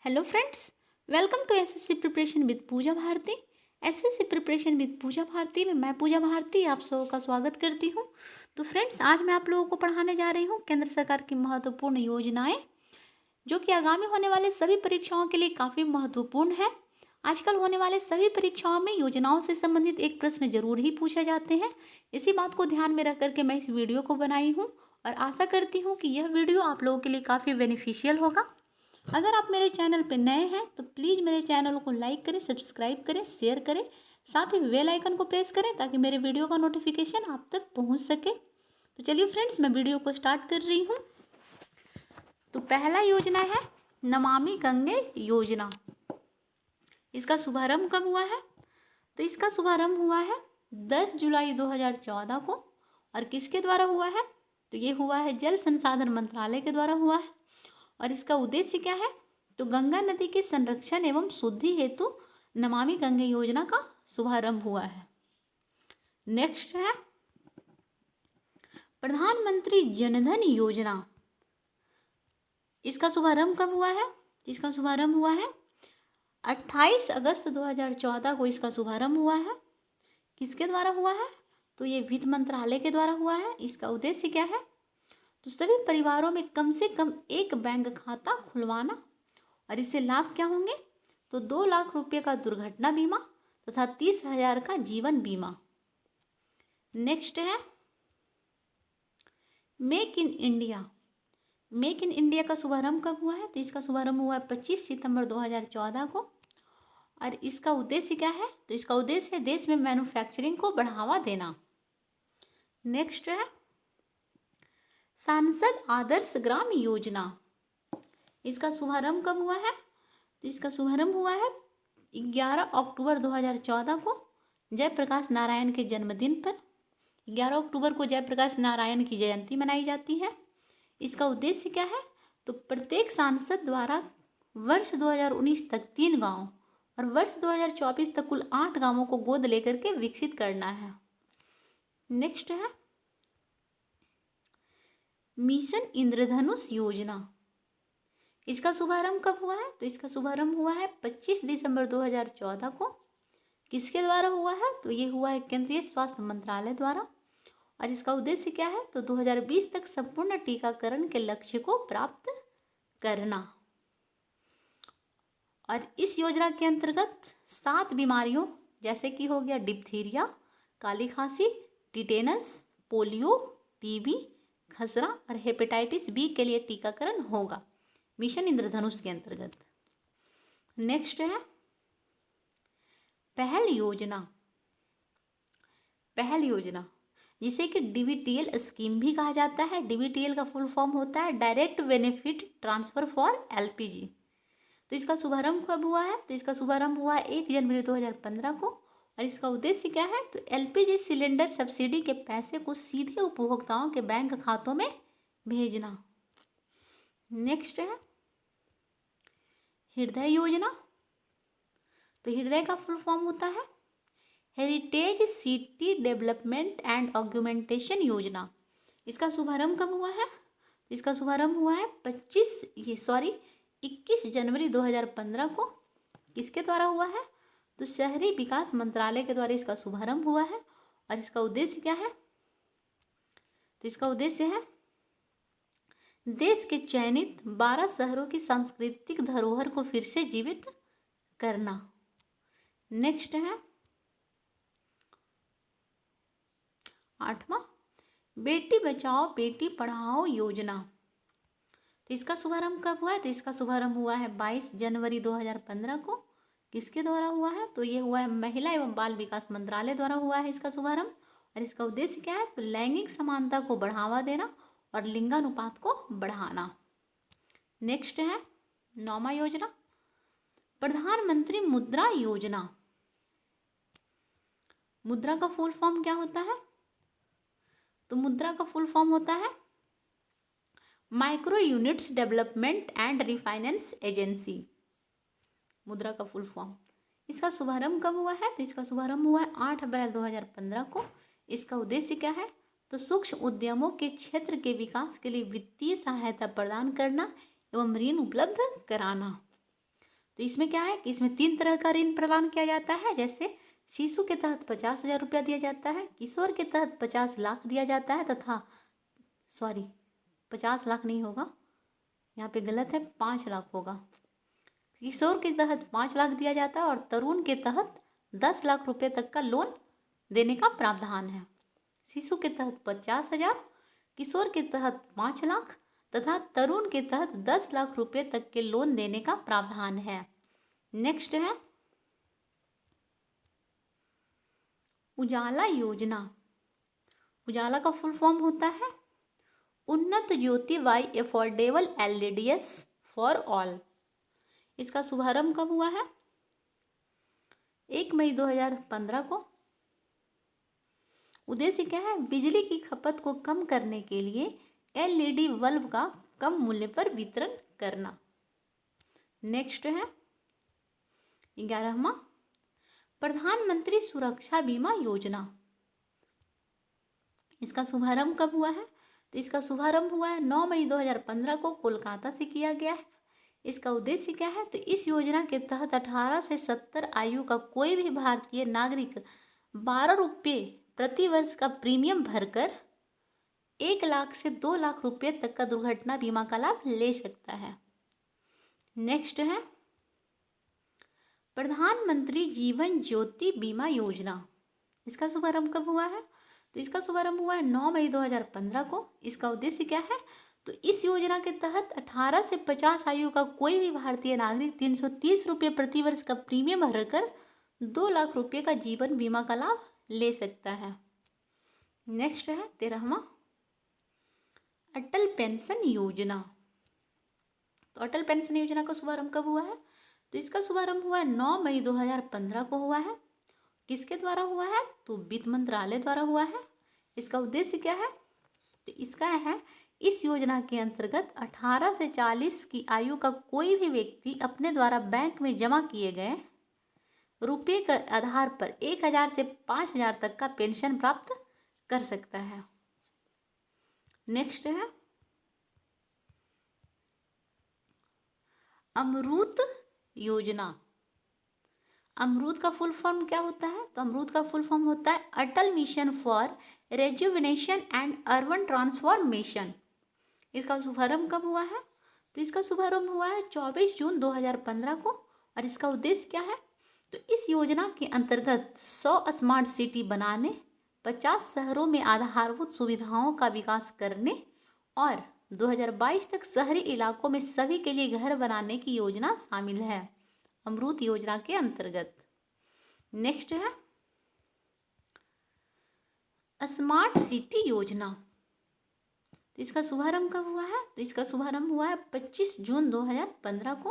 Hello friends, welcome to SSC preparation with Pooja Bharti. SSC preparation with Pooja Bharti में मैं पूजा भारती आप सबों का स्वागत करती हूँ। तो फ्रेंड्स, आज मैं आप लोगों को पढ़ाने जा रही हूँ केंद्र सरकार की महत्वपूर्ण योजनाएं, जो कि आगामी होने वाले सभी परीक्षाओं के लिए काफ़ी महत्वपूर्ण है। आजकल होने वाले सभी परीक्षाओं में योजनाओं से संबंधित एक प्रश्न जरूर ही पूछे जाते हैं। इसी बात को ध्यान में रख करके मैं इस वीडियो को बनाई हूँ और आशा करती हूँ कि यह वीडियो आप लोगों के लिए काफ़ी बेनिफिशियल होगा। अगर आप मेरे चैनल पर नए हैं तो प्लीज़ मेरे चैनल को लाइक करें, सब्सक्राइब करें, शेयर करें, साथ ही बेल आइकन को प्रेस करें ताकि मेरे वीडियो का नोटिफिकेशन आप तक पहुंच सके। तो चलिए फ्रेंड्स, मैं वीडियो को स्टार्ट कर रही हूं। तो पहला योजना है नमामि गंगे योजना। इसका शुभारंभ कब हुआ है? तो इसका शुभारंभ हुआ है 10 जुलाई 2014 को। और किसके द्वारा हुआ है? तो ये हुआ है जल संसाधन मंत्रालय के द्वारा हुआ है। और इसका उद्देश्य क्या है? तो गंगा नदी के संरक्षण एवं शुद्धि हेतु नमामि गंगे योजना का शुभारंभ हुआ है। नेक्स्ट है प्रधानमंत्री जनधन योजना। इसका शुभारंभ कब हुआ है? इसका शुभारंभ हुआ है 28 अगस्त 2014 को। इसका शुभारंभ हुआ है। किसके द्वारा हुआ है? तो ये वित्त मंत्रालय के द्वारा हुआ है। इसका उद्देश्य क्या है? तो सभी परिवारों में कम से कम एक बैंक खाता खुलवाना। और इससे लाभ क्या होंगे? तो 2 लाख रुपये का दुर्घटना बीमा तथा 30,000 का जीवन बीमा। नेक्स्ट है make in India. Make in India का शुभारंभ कब हुआ है? तो इसका शुभारंभ हुआ है 25 सितंबर 2014 को। और इसका उद्देश्य क्या है? तो इसका उद्देश्य है देश में मैन्युफैक्चरिंग को बढ़ावा देना। नेक्स्ट है सांसद आदर्श ग्राम योजना। इसका शुभारंभ कब हुआ है? तो इसका शुभारंभ हुआ है 11 अक्टूबर 2014 को, जयप्रकाश नारायण के जन्मदिन पर। 11 अक्टूबर को जयप्रकाश नारायण की जयंती मनाई जाती है। इसका उद्देश्य क्या है? तो प्रत्येक सांसद द्वारा वर्ष 2019 तक 3 गांव और वर्ष 2024 तक कुल 8 गांवों को गोद लेकर के विकसित करना है। नेक्स्ट है मिशन इंद्रधनुष योजना। इसका शुभारंभ कब हुआ है? तो इसका शुभारंभ हुआ है 25 दिसंबर 2014 को। किसके द्वारा हुआ है? तो ये हुआ है केंद्रीय स्वास्थ्य मंत्रालय द्वारा। और इसका उद्देश्य क्या है? तो 2020 तक संपूर्ण टीकाकरण के लक्ष्य को प्राप्त करना। और इस योजना के अंतर्गत 7 बीमारियों जैसे कि हो गया डिप्थीरिया, काली खांसी, टिटेनस, पोलियो, टीबी, खसरा और हेपेटाइटिस बी के लिए टीकाकरण होगा मिशन इंद्रधनुष के अंतर्गत। नेक्स्ट है पहल योजना। पहल योजना जिसे कि डीबीटीएल स्कीम भी कहा जाता है। डीबीटीएल का फुल फॉर्म होता है direct benefit transfer for LPG. तो इसका शुभारंभ कब हुआ है? तो इसका शुभारंभ हुआ 1 जनवरी 2015 को। और इसका उद्देश्य क्या है? तो एलपीजी सिलेंडर सब्सिडी के पैसे को सीधे उपभोक्ताओं के बैंक खातों में भेजना। नेक्स्ट है हृदय योजना। तो हृदय का फुल फॉर्म होता है heritage city development and augmentation योजना। इसका शुभारंभ कब हुआ है? इसका शुभारंभ हुआ है 21 जनवरी 2015 को। किसके द्वारा हुआ है? तो शहरी विकास मंत्रालय के द्वारा इसका शुभारंभ हुआ है। और इसका उद्देश्य क्या है? तो इसका उद्देश्य है देश के चयनित 12 शहरों की सांस्कृतिक धरोहर को फिर से जीवित करना। नेक्स्ट है 8वां बेटी बचाओ बेटी पढ़ाओ योजना। तो इसका शुभारंभ कब हुआ है? तो इसका शुभारंभ हुआ है 22 जनवरी 2015 को। किसके द्वारा हुआ है? तो ये हुआ है महिला एवं बाल विकास मंत्रालय द्वारा हुआ है इसका शुभारंभ। और इसका उद्देश्य क्या है? तो लैंगिक समानता को बढ़ावा देना और लिंगानुपात को बढ़ाना। नेक्स्ट है 9वां योजना प्रधानमंत्री मुद्रा योजना। मुद्रा का फुल फॉर्म क्या होता है? तो मुद्रा का फुल फॉर्म होता है micro units development and refinance agency. मुद्रा का फुल फॉर्म। इसका शुभारंभ कब हुआ है? तो इसका शुभारंभ हुआ है 8 अप्रैल 2015 को। इसका उद्देश्य क्या है? तो सूक्ष्म उद्यमों के क्षेत्र के विकास के लिए वित्तीय सहायता प्रदान करना एवं ऋण उपलब्ध कराना। तो इसमें क्या है कि इसमें 3 तरह का ऋण प्रदान किया जाता है। जैसे शिशु के तहत 50,000 रुपया दिया जाता है, किशोर के तहत 50 लाख दिया जाता है तथा 50 लाख नहीं होगा, यहाँ पे गलत है, 5 लाख होगा। किशोर के तहत 5 लाख दिया जाता है और तरुण के तहत 10 लाख रुपये तक का लोन देने का प्रावधान है। शिशु के तहत 50,000, किशोर के तहत 5 लाख तथा तरुण के तहत 10 लाख रुपये तक के लोन देने का प्रावधान है। नेक्स्ट है उजाला योजना। उजाला का फुल फॉर्म होता है उन्नत ज्योति बाई अफोर्डेबल एलईडीएस फॉर ऑल। इसका शुभारंभ कब हुआ है? 1 मई 2015 को। उद्देश्य क्या है? बिजली की खपत को कम करने के लिए एलईडी बल्ब का कम मूल्य पर वितरण करना। नेक्स्ट है 11वां प्रधानमंत्री सुरक्षा बीमा योजना। इसका शुभारंभ कब हुआ है? तो इसका शुभारंभ हुआ है 9 मई 2015 को कोलकाता से किया गया है। इसका उद्देश्य क्या है? तो इस योजना के तहत 18 से 70 आयु का कोई भी भारतीय नागरिक 12 रुपये प्रति वर्ष का प्रीमियम भरकर 1 लाख से 2 लाख रुपये तक का दुर्घटना बीमा का लाभ ले सकता है। नेक्स्ट है प्रधानमंत्री जीवन ज्योति बीमा योजना। इसका शुभारंभ कब हुआ है? तो इसका शुभारंभ हुआ है 9 मई 2015 को। इसका उद्देश्य क्या है? तो इस योजना के तहत 18 से 50 आयु का कोई भी भारतीय नागरिक 330 रुपये प्रति वर्ष का प्रीमियम भरकर 2 लाख रुपये का जीवन बीमा का लाभ ले सकता है। नेक्स्ट है 13वां अटल पेंशन योजना। तो अटल पेंशन योजना का शुभारंभ कब हुआ है? तो इसका शुभारंभ हुआ है 9 मई 2015 को हुआ है। किसके द्वारा हुआ है? तो वित्त मंत्रालय द्वारा हुआ है। इसका उद्देश्य क्या है? तो इसका है इस योजना के अंतर्गत 18 से 40 की आयु का कोई भी व्यक्ति अपने द्वारा बैंक में जमा किए गए रुपये के आधार पर 1,000 से 5,000 तक का पेंशन प्राप्त कर सकता है। नेक्स्ट है अमृत योजना। अमरूद का फुल फॉर्म क्या होता है? तो अमरूद का फुल फॉर्म होता है Atal mission for rejuvenation and urban transformation. इसका शुभारंभ कब हुआ है? तो इसका शुभारंभ हुआ है 24 जून 2015 को। और इसका उद्देश्य क्या है? तो इस योजना के अंतर्गत 100 स्मार्ट सिटी बनाने, 50 शहरों में आधारभूत सुविधाओं का विकास करने और 2022 तक शहरी इलाकों में सभी के लिए घर बनाने की योजना शामिल है अमृत योजना के अंतर्गत। नेक्स्ट है स्मार्ट सिटी योजना। इसका शुभारंभ कब हुआ है? तो इसका शुभारंभ हुआ है 25 जून 2015 को।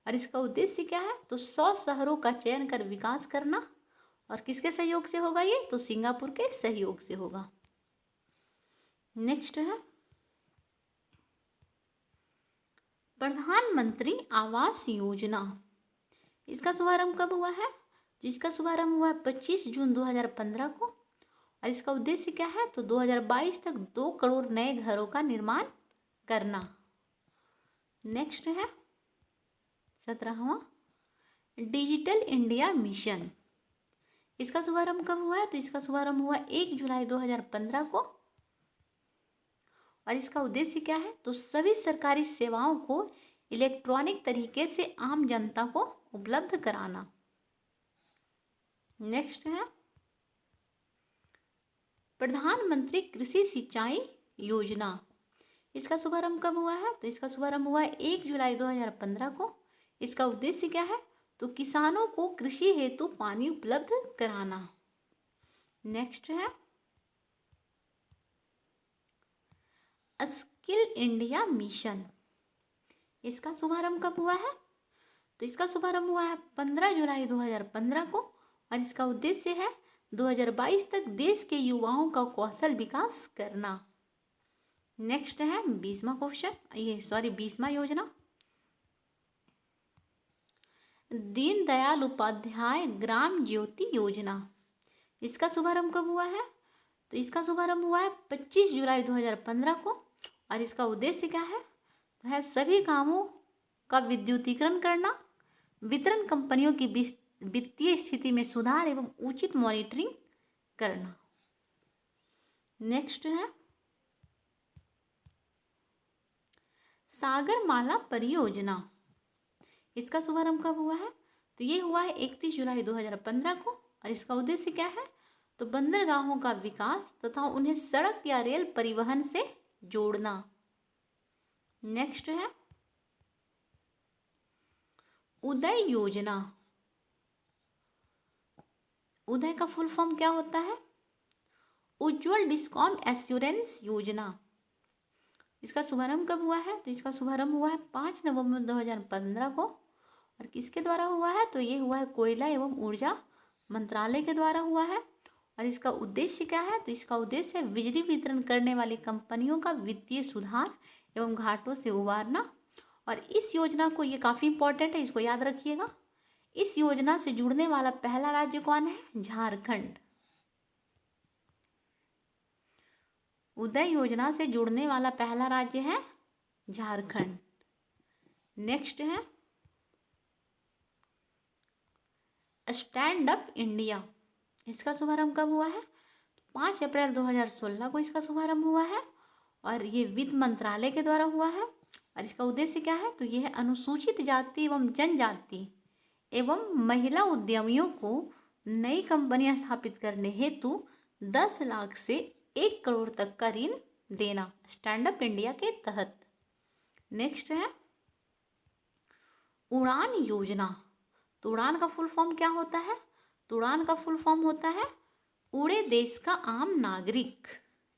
और इसका उद्देश्य क्या है? तो 100 शहरों का चयन कर विकास करना। और किसके सहयोग से होगा ये? तो सिंगापुर के सहयोग से होगा। नेक्स्ट है प्रधानमंत्री आवास योजना। इसका शुभारंभ कब हुआ है? जिसका शुभारंभ हुआ है 25 जून 2015 को। और इसका उद्देश्य क्या है? तो 2022 तक 2 करोड़ नए घरों का निर्माण करना। नेक्स्ट है 17वां डिजिटल इंडिया मिशन। इसका शुभारंभ कब हुआ है? तो इसका शुभारंभ हुआ 1 जुलाई 2015 को। और इसका उद्देश्य क्या है? तो सभी सरकारी सेवाओं को इलेक्ट्रॉनिक तरीके से आम जनता को उपलब्ध कराना। नेक्स्ट है प्रधानमंत्री कृषि सिंचाई योजना। इसका शुभारंभ कब हुआ है? तो इसका शुभारंभ हुआ है 1 जुलाई 2015 को। इसका उद्देश्य क्या है? तो किसानों को कृषि हेतु पानी उपलब्ध कराना। नेक्स्ट है स्किल इंडिया मिशन। इसका शुभारंभ कब हुआ है? तो इसका शुभारंभ हुआ है 15 जुलाई 2015 को। और इसका उद्देश्य है 2022 तक देश के युवाओं का कौशल विकास करना। नेक्स्ट है 20वां क्वेश्चन, 20वां योजना दीनदयाल उपाध्याय ग्राम ज्योति योजना। इसका शुभारंभ कब हुआ है? तो इसका शुभारंभ हुआ है 25 जुलाई 2015 को। और इसका उद्देश्य क्या है? तो है सभी कामों का विद्युतीकरण करना, वितरण कंपनियों की वित्तीय स्थिति में सुधार एवं उचित मॉनिटरिंग करना। नेक्स्ट है सागरमाला परियोजना। इसका शुभारंभ कब हुआ है? तो ये हुआ है 31 जुलाई 2015 को। और इसका उद्देश्य क्या है? तो बंदरगाहों का विकास तथा उन्हें सड़क या रेल परिवहन से जोड़ना। नेक्स्ट है उदय योजना। उदय का फुल फॉर्म क्या होता है? उज्ज्वल डिस्कॉम एश्योरेंस योजना। इसका शुभारंभ कब हुआ है? तो इसका शुभारंभ हुआ है 5 नवंबर 2015 को। और किसके द्वारा हुआ है? तो ये हुआ है कोयला एवं ऊर्जा मंत्रालय के द्वारा हुआ है। और इसका उद्देश्य क्या है? तो इसका उद्देश्य है बिजली वितरण करने वाली कंपनियों का वित्तीय सुधार एवं घाटों से उबारना। और इस योजना को, ये काफ़ी इंपॉर्टेंट है, इसको याद रखिएगा। इस योजना से जुड़ने वाला पहला राज्य कौन है? झारखंड। उदय योजना से जुड़ने वाला पहला राज्य है झारखंड। नेक्स्ट है स्टैंड अप इंडिया। इसका शुभारंभ कब हुआ है? 5 अप्रैल 2016 को इसका शुभारंभ हुआ है। और ये वित्त मंत्रालय के द्वारा हुआ है। और इसका उद्देश्य क्या है? तो यह अनुसूचित जाति एवं जनजाति एवं महिला उद्यमियों को नई कंपनियां स्थापित करने हेतु 10 लाख से 1 करोड़ तक का ऋण देना, स्टैंड अप इंडिया के तहत। नेक्स्ट है उड़ान योजना। तो उड़ान का फुल फॉर्म क्या होता है? तो उड़ान का फुल फॉर्म होता है उड़े देश का आम नागरिक।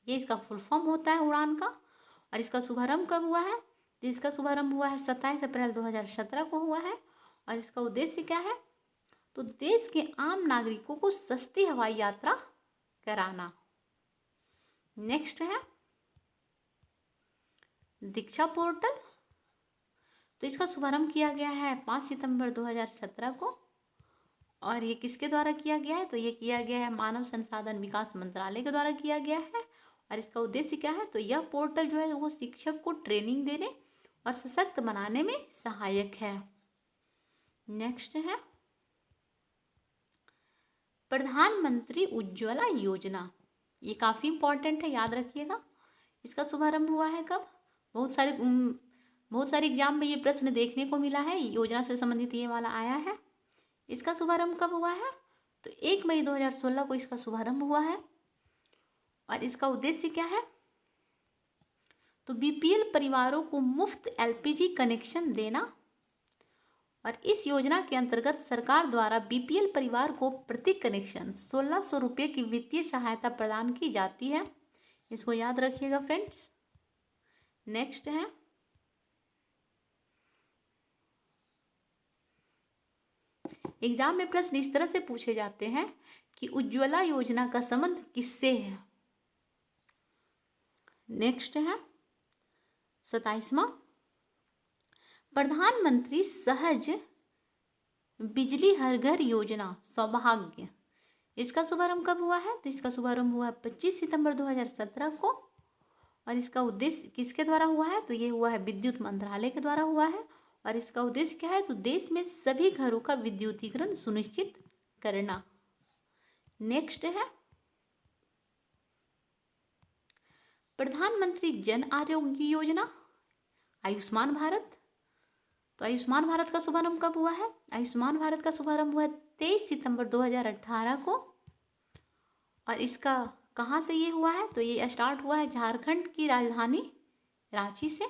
ये इसका फुल फॉर्म होता है उड़ान का। और इसका शुभारंभ कब हुआ है? तो इसका शुभारंभ हुआ है 27 अप्रैल 2017 को हुआ है। और इसका उद्देश्य क्या है? तो देश के आम नागरिकों को सस्ती हवाई यात्रा कराना। नेक्स्ट है दीक्षा पोर्टल। तो इसका शुभारंभ किया गया है 5 सितंबर 2017 को। और ये किसके द्वारा किया गया है? तो ये किया गया है मानव संसाधन विकास मंत्रालय के द्वारा किया गया है। और इसका उद्देश्य क्या है? तो यह पोर्टल जो है वो शिक्षक को ट्रेनिंग देने और सशक्त बनाने में सहायक है। नेक्स्ट है प्रधानमंत्री उज्ज्वला योजना। ये काफ़ी इंपॉर्टेंट है, याद रखिएगा। इसका शुभारंभ हुआ है कब? बहुत सारे एग्जाम में ये प्रश्न देखने को मिला है, योजना से संबंधित ये वाला आया है। इसका शुभारंभ कब हुआ है? तो 1 मई 2016 को इसका शुभारंभ हुआ है। और इसका उद्देश्य क्या है? तो बीपीएल परिवारों को मुफ्त एलपीजी कनेक्शन देना। और इस योजना के अंतर्गत सरकार द्वारा बीपीएल परिवार को प्रति कनेक्शन 1600 रुपये की वित्तीय सहायता प्रदान की जाती है। इसको याद रखिएगा फ्रेंड्स। नेक्स्ट है एग्जाम में प्रश्न इस तरह से पूछे जाते हैं कि उज्ज्वला योजना का संबंध किससे है? नेक्स्ट है 27वां प्रधानमंत्री सहज बिजली हर घर योजना सौभाग्य। इसका शुभारंभ कब हुआ है? तो इसका शुभारंभ हुआ 25 सितंबर 2017 को। और इसका उद्देश्य किसके द्वारा हुआ है? तो ये हुआ है विद्युत मंत्रालय के द्वारा हुआ है। और इसका उद्देश्य क्या है? तो देश में सभी घरों का विद्युतीकरण सुनिश्चित करना। नेक्स्ट है प्रधानमंत्री जन आरोग्य योजना आयुष्मान भारत। तो आयुष्मान भारत का शुभारंभ कब हुआ है? आयुष्मान भारत का शुभारंभ हुआ है 23 सितंबर 2018 को। और इसका कहाँ से ये हुआ है? तो ये स्टार्ट हुआ है झारखंड की राजधानी रांची से।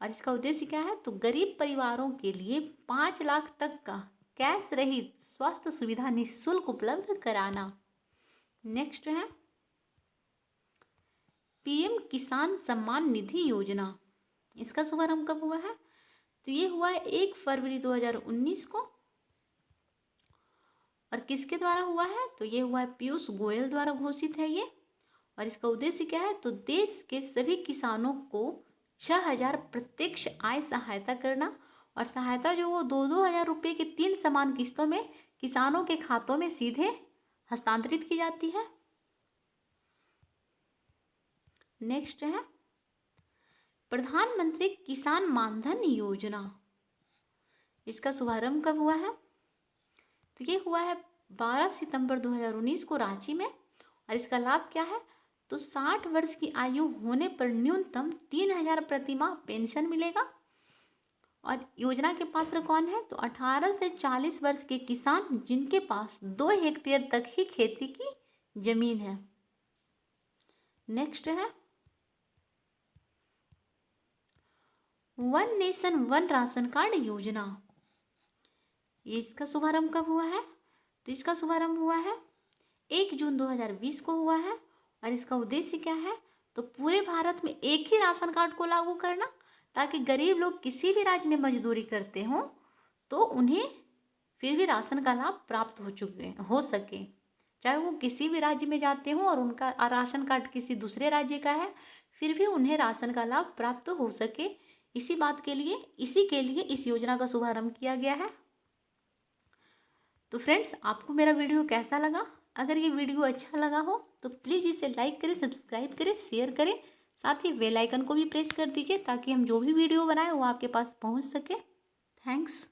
और इसका उद्देश्य क्या है? तो गरीब परिवारों के लिए 5 लाख तक का कैश रहित स्वास्थ्य सुविधा निःशुल्क उपलब्ध कराना। नेक्स्ट है पीएम किसान सम्मान निधि योजना। इसका शुभारंभ कब हुआ है? तो ये हुआ है 1 फरवरी 2019 को। और किसके द्वारा हुआ है? तो ये हुआ है पीयूष गोयल द्वारा घोषित है ये। और इसका उद्देश्य क्या है? तो देश के सभी किसानों को 6000 प्रत्यक्ष आय सहायता करना। और सहायता जो वो 2-2 हज़ार रुपये की 3 समान किस्तों में किसानों के खातों में सीधे हस्तांतरित की जाती है। नेक्स्ट है प्रधानमंत्री किसान मानधन योजना। इसका शुभारंभ कब हुआ है? तो ये हुआ है 12 सितंबर 2019 को रांची में। और इसका लाभ क्या है? तो 60 वर्ष की आयु होने पर न्यूनतम 3,000 प्रति माह पेंशन मिलेगा। और योजना के पात्र कौन है? तो 18 से 40 वर्ष के किसान जिनके पास 2 हेक्टेयर तक ही खेती की जमीन है। नेक्स्ट है one nation one ration card योजना। ये इसका शुभारंभ कब हुआ है? तो इसका शुभारंभ हुआ है 1 जून 2020 को हुआ है। और इसका उद्देश्य क्या है? तो पूरे भारत में एक ही राशन कार्ड को लागू करना, ताकि गरीब लोग किसी भी राज्य में मजदूरी करते हों तो उन्हें फिर भी राशन का लाभ प्राप्त हो सके, चाहे वो किसी भी राज्य में जाते हों और उनका राशन कार्ड किसी दूसरे राज्य का है, फिर भी उन्हें राशन का लाभ प्राप्त हो सके। इसी के लिए इस योजना का शुभारंभ किया गया है। तो फ्रेंड्स, आपको मेरा वीडियो कैसा लगा? अगर ये वीडियो अच्छा लगा हो तो प्लीज़ इसे लाइक करें, सब्सक्राइब करें, शेयर करें, साथ ही बेल आइकन को भी प्रेस कर दीजिए ताकि हम जो भी वीडियो बनाएं वो आपके पास पहुंच सके। थैंक्स।